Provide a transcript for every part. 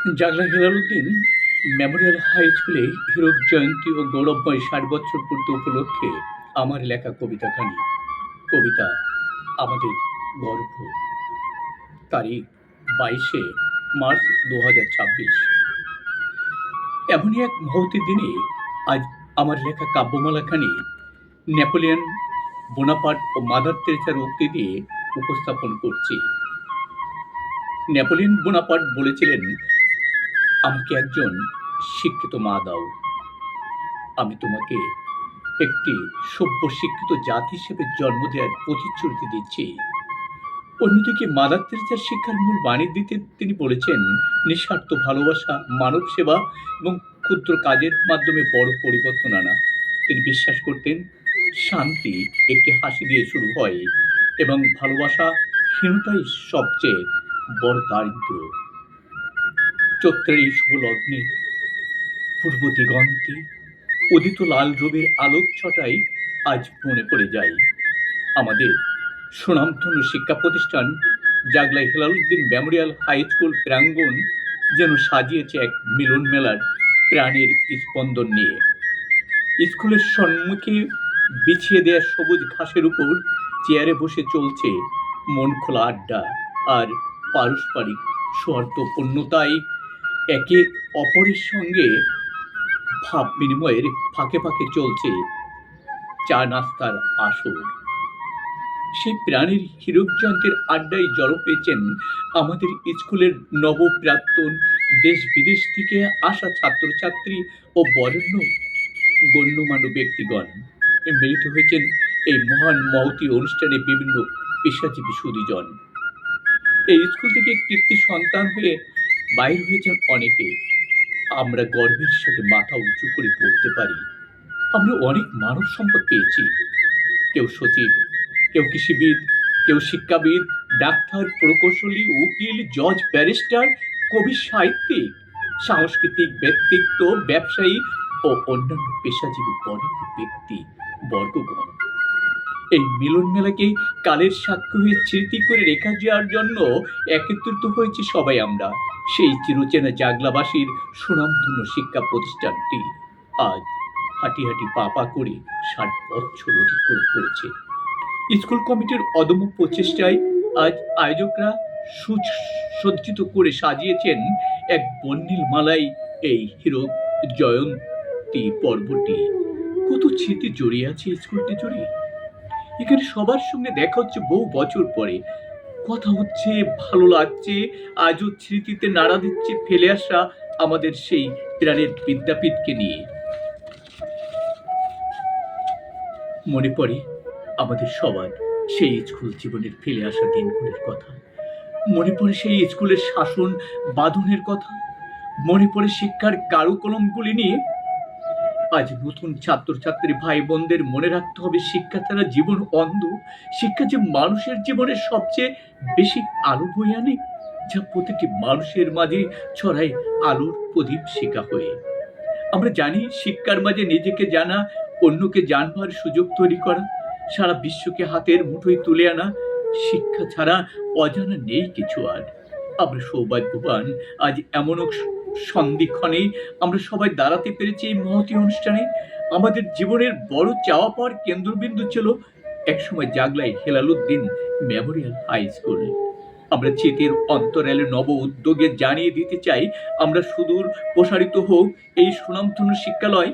জাগলা Helaluddin Memorial high স্কুলে হীরক জয়ন্তী ও গৌরবময় ৬০ বছর পূর্তি উপলক্ষে আমার লেখা কবিতা খানি। কবিতা আমাদের গর্ব। তারিখ ২২শে মার্চ ২০২৬। এমনই এক মহতী দিনে আজ আমার লেখা কাব্যমালাখানি নেপোলিয়ন বোনাপার্ট ও মাদার তেরেসার উক্তি দিয়ে উপস্থাপন করছি। নেপোলিয়ন বোনাপার্ট বলেছিলেন, আমাকে একজন শিক্ষিত মা দাও, আমি তোমাকে একটি সভ্য শিক্ষিত জাতি হিসেবে জন্ম দেওয়ার প্রতিশ্রুতি দিচ্ছি। অন্যদিকে মাদার তেরেসার শিক্ষার মূল বাণী দিতে তিনি বলেছেন, নিঃস্বার্থ ভালোবাসা, মানব সেবা এবং ক্ষুদ্র কাজের মাধ্যমে বড় পরিবর্তন আনা। তিনি বিশ্বাস করতেন, শান্তি একটি হাসি দিয়ে শুরু হয় এবং ভালোবাসা হীনতাই সবচেয়ে বড় দারিদ্র। চৈত্রের এই শুভ লগ্নে পূর্ব দিগন্তে উদিত লাল রবির আলোক ছটায় আজ মনে পড়ে যায় আমাদের সুনামধন্য শিক্ষা প্রতিষ্ঠান জাগলাই হেলালুদ্দিন মেমোরিয়াল হাই স্কুল প্রাঙ্গণ যেন সাজিয়েছে এক মিলন মেলার প্রাণের স্পন্দন নিয়ে। স্কুলের সম্মুখে বিছিয়ে দেয়া সবুজ ঘাসের উপর চেয়ারে বসে চলছে মন খোলা আড্ডা, আর পারস্পরিক স্বার্থপূর্ণতায় একে অপরের সঙ্গে ভাব বিনিময়ের ফাঁকে ফাঁকে চলছে চা নাস্তার আসর। সেই প্রাণীর হীরক জয়ন্তীর আড্ডায় জড়ো পেয়েছেন আমাদের স্কুলের নবপ্রাক্তন, দেশ বিদেশ থেকে আসা ছাত্রছাত্রী ও বরেণ্য গণ্যমান্য ব্যক্তিগণ। মিলিত হয়েছেন এই মহান মহতী অনুষ্ঠানে বিভিন্ন পেশাজীবী সুধীজন। এই স্কুল থেকে কীর্তি সন্তান হয়ে বাইর হয়েছেন অনেকে। আমরা গর্বের সাথে মাথা উঁচু করে বলতে পারি, আমরা অনেক মানব সম্পদ পেয়েছি। কেউ সচিব, কেউ কৃষিবিদ, কেউ শিক্ষাবিদ, ডাক্তার, প্রকৌশলী, উকিল, জজ, ব্যারিস্টার, কবি, সাহিত্যিক, সাংস্কৃতিক ব্যক্তিত্ব, ব্যবসায়ী ও অন্যান্য পেশাজীবী বরেণ্য ব্যক্তি বর্গগণ। এই মিলন মেলাকে কালের সাক্ষী হয়ে স্মৃতি করে রেখে যাওয়ার জন্য একত্রিত হয়েছি সবাই আমরা। সেই চিরচেনা জাগলাবাসীর সুনামধন্য শিক্ষা প্রতিষ্ঠানটি আজ হাঁটি হাঁটি পা পা করে ৬০ বছর অতিক্রম করেছে। স্কুল কমিটির অদম্য প্রচেষ্টায় আজ আয়োজকরা সুসজ্জিত করে সাজিয়েছেন এক বর্ণিল মালায় এই হীরক জয়ন্তী পর্বটি। কত স্মৃতি জড়িয়ে আছে স্কুলটি জুড়ে। এখানে সবার সঙ্গে দেখা হচ্ছে বহু বছর পরে, কথা হচ্ছে, ভালো লাগছে, আজও স্মৃতিতে নাড়া দিচ্ছে ফেলে আসা আমাদের সেই প্রাণের বিদ্যাপীঠকে নিয়ে। মনে পড়ে আমাদের সবার সেই স্কুল জীবনের ফেলে আসা দিনগুলির কথা। মনে পড়ে সেই স্কুলের শাসন বাঁধনের কথা। মনে পড়ে শিক্ষার কারুকলমগুলি নিয়ে। আজ নতুন ছাত্রছাত্রী ভাই বোনদের মনে রাখতে হবে, শিক্ষা ছাড়া জীবন অন্ধ। শিক্ষা যে মানুষের জীবনের সবচেয়ে বেশি আলো বয়ে আনে, যা প্রতিটি মানুষের মাঝে ছড়ায় আলোর প্রদীপ শিখা হয়ে। আমরা জানি, শিক্ষার মাঝে নিজেকে জানা, অন্যকে জানবার সুযোগ তৈরি করা, সারা বিশ্বকে হাতের মুঠোয় তুলে আনা। শিক্ষা ছাড়া অজানা নেই কিছু আর। আমরা সৌভাগ্যবান, আজ এমন সন্ধিক্ষণে আমরা সবাই দাঁড়াতে পেরেছি এই মহতী অনুষ্ঠানে। আমাদের জীবনের বড় চাওয়া পাওয়ার কেন্দ্রবিন্দু ছিল একসময় জাগলাই হেলালুদ্দিন মেমোরিয়াল হাই স্কুল। আমরা চিতের অন্তরালে নব উদ্যোগে জানিয়ে দিতে চাই, আমরা সুদূর প্রসারিত হোক এই সুনামধন্য শিক্ষালয়।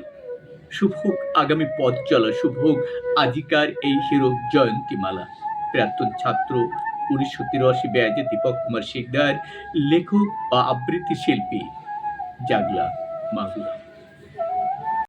শুভ হোক আগামী পথ চলা, শুভ হোক আজিকার এই হীরক জয়ন্তী মালা। প্রাক্তন ছাত্র, ১৯৮৩ ব্যাচে দীপক কুমার শিকদার, লেখক ও আবৃত্তি শিল্পী, জাগলা, মাগুরা।